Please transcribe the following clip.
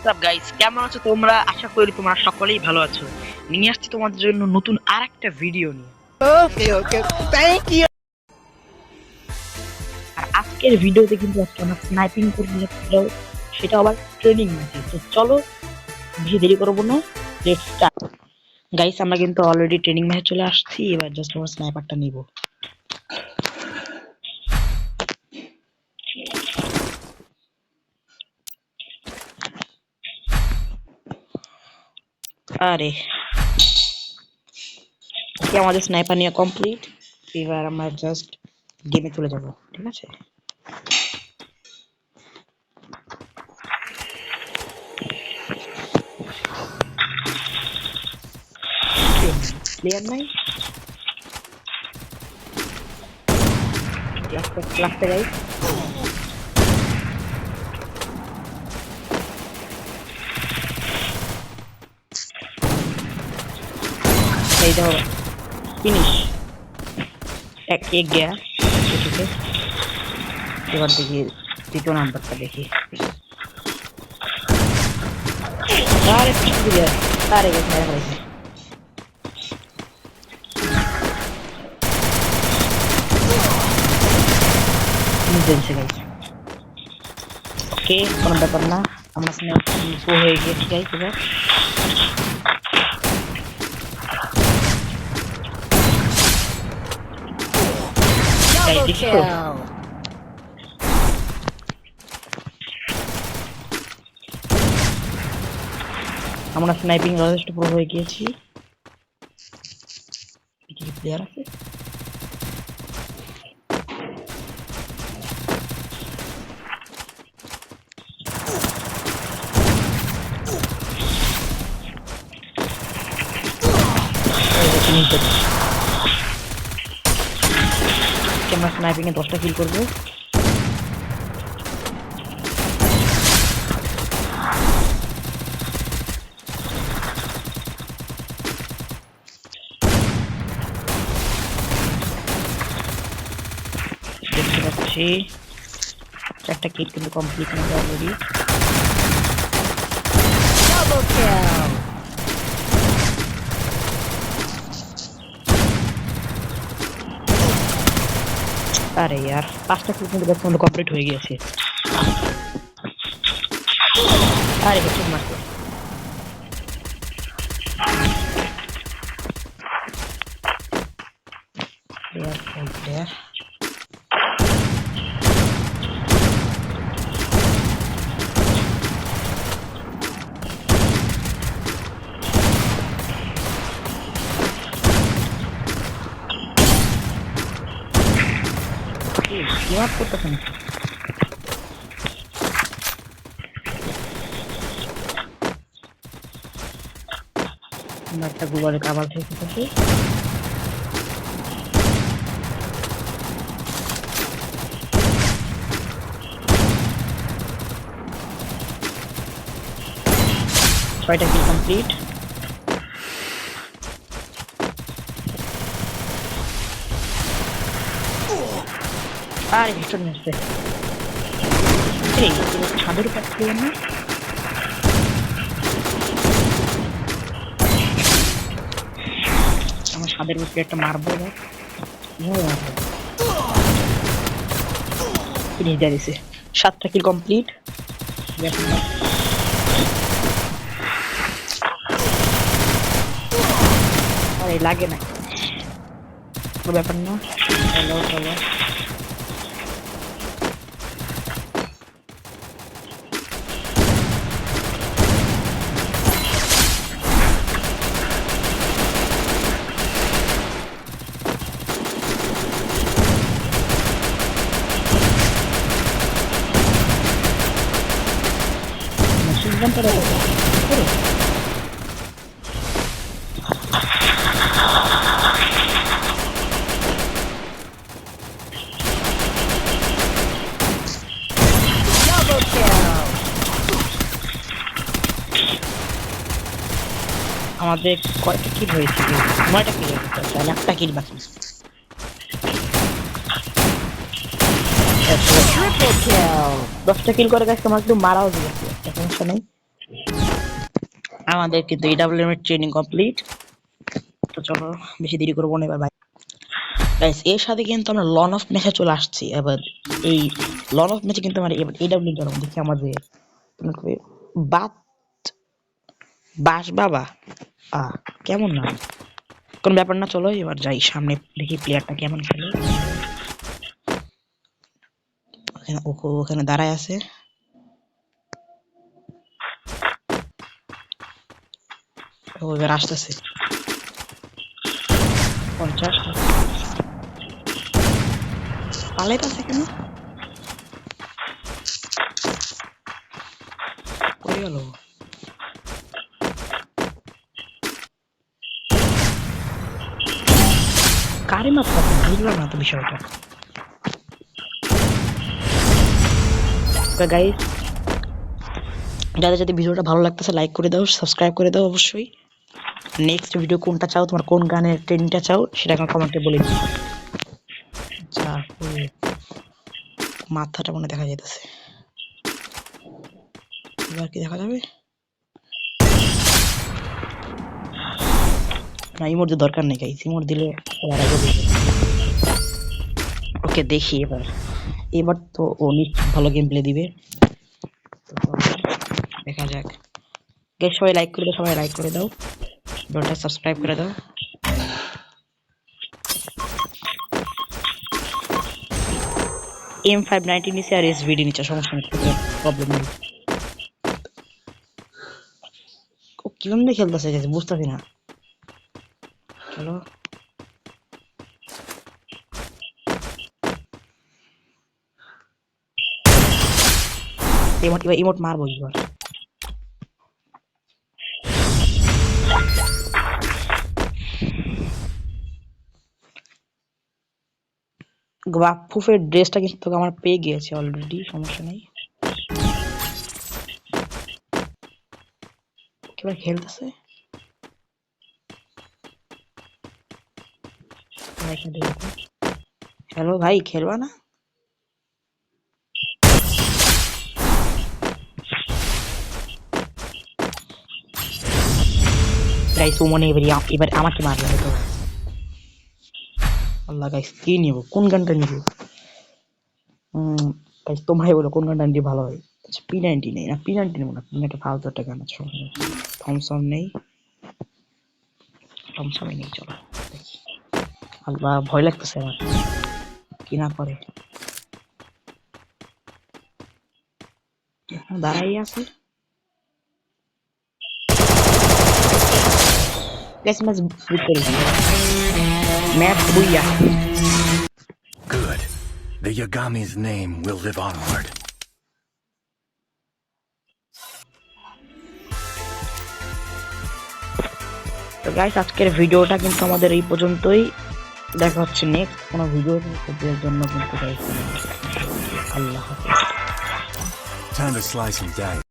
WhatsApp guys, কেমন আছো তোমরা? আশা করি তোমরা সকলেই ভালো আছো। নিয়ে আসছি তোমাদের জন্য নতুন আরেকটা ভিডিও নিয়ে। Okay, thank you. আর আজকের ভিডিওতে কিন্তু আজকে আমরা স্নাইপিং করতে যাচ্ছি, সেটা আবার ট্রেনিং ম্যাচে। তো চলো বেশি দেরি করবো না, লেটস স্টার্ট। গাইস আমরা কিন্তু অলরেডি ট্রেনিং ম্যাচে চলে আসছি, এবার জাস্ট আমরা স্নাইপারটা নিব। আরে আমাদের স্নাইপার নিয়ে কমপ্লিট। এবার আমরা জাস্ট গেমে চলে যাব, ঠিক আছে? প্লেয়ার নাই, লাগতে গাইস। এই দেখো ফিনিশ, এক গিয়া। ঠিক আছে, এবার দেখি দ্বিতীয় নাম্বারটা দেখি। আরে আরে ওকে, কোনো ব্যাপার না, আমার প্রো হয়ে গিয়েছি গাইস। এবার Double kill. আমরা স্নাইপিং যথেষ্ট প্রো হয়ে গিয়েছি। প্লেয়ার আছে, আমরা স্নাইপিং এ 10টা কিল করবো। দেখতে পাচ্ছি 4টা কিল কিন্তু কমপ্লিট হয়ে অলরেডি। Double kill. আরে यार 5টা কিল কিন্তু বর্তমানে কমপ্লিট হয়ে গিয়েছে। আরে হেডশট মারতে यार यार করতেছেন একটা গুগলে কাভার থেকে থাকে। ছয়টা কিল কমপ্লিট। আরে হেডশট মারছে। এই ছাদের উপর প্লেয়ার না, আমার ছাদের উপর একটা মারবো না, ফিনিশ দিয়ে দিছে। 7টা কিল কমপ্লিট। আরে লাগে না, কোনো ব্যাপার না। চলো চলো, Double kill. আমাদের কয়টা কিল হয়েছে? 9টা কিল হয়েছে, তাহলে একটা কিল বাকি। Triple kill. 10টা কিল করে গেছে, তোমার একটু মারাও দিয়েছে, সমস্যা নেই। আমাদের কিন্তু EWM এর ট্রেনিং কমপ্লিট। তো চলো বেশি দেরি করবো না এবার ভাই। গাইস এর সাথে কিন্তু আমরা লন অফ ম্যাচে চলে আসছি। এবার এই লন অফ ম্যাচে কিন্তু আমরা এবার EWM এর দেখি আমাদের বাত বাস বাবা কেমন না কোন ব্যাপার না। চলো এবার যাই সামনে দেখি প্লেয়ারটা কেমন খেলে। ওখানে দাঁড়ায় আছে। ও এবার আসতেছে 50 পালাইতেছে কেন কই গেল? কারে মারতে বুঝলাম না তো বিষয়টা। গাইস যাদের যদি ভিডিওটা ভালো লাগতেছে লাইক করে দাও, সাবস্ক্রাইব করে দাও অবশ্যই। নেক্সট ভিডিও কোনটা চাও, তোমার কোন গানের ট্রেনিংটা চাও সেটা আমার কমেন্টে বলে দিও। আচ্ছা মাথাটা মনে দেখা যাইতেছে, এবার কি দেখা যাবে না? ইমোর দরকার নেই গাইস, ইমোর দিলে ওকে দেখি এবার। এবার তো ও নিশ্চয় ভালো গেম প্লে দিবে, দেখা যাক। গাইস সবাই লাইক করে দাও, সবাই লাইক করে দাও, ভিডিওটা সাবস্ক্রাইব করে দাও। M519 নিচে আর SVD নিচে, সমস্যা নেই, প্রবলেম নেই। ও কিভাবে খেলতেছে গেছে বুঝতেছি না। চলো ইমোট মারবো এবার। বাফুফের ড্রেসটা কিন্তু আমার পেয়ে গিয়েছে অলরেডি, সমস্যা নেই। কিভাবে খেলতেছে হ্যালো ভাই, খেলবা না? গাইস ও মনে এবার আমাকে মারবে তো। আল্লাহ গাইস কি নিব, কোন গানটা নিব? গাইস তোমরাই বলো কোন গানটা নিলে ভালো হয়। আচ্ছা P90 নেই না, P90 নেব না, P90 ফালতু একটা গান আছে। থমসন নেই, থমসন নেই, চলো দেখি। আল্লাহ ভয় লাগতেছে আমার, কি না করে দাঁড়াই আছে। Guys, mas victory. Map buya. Good. The Yagami's name will live onward. তো গাইস আজকের ভিডিওটা কিন্তু আমাদের এই পর্যন্তই। দেখা হচ্ছে নেক্সট কোনো ভিডিওর জন্য কিন্তু গাইস আল্লাহ হাফেজ। Time to slice and dice.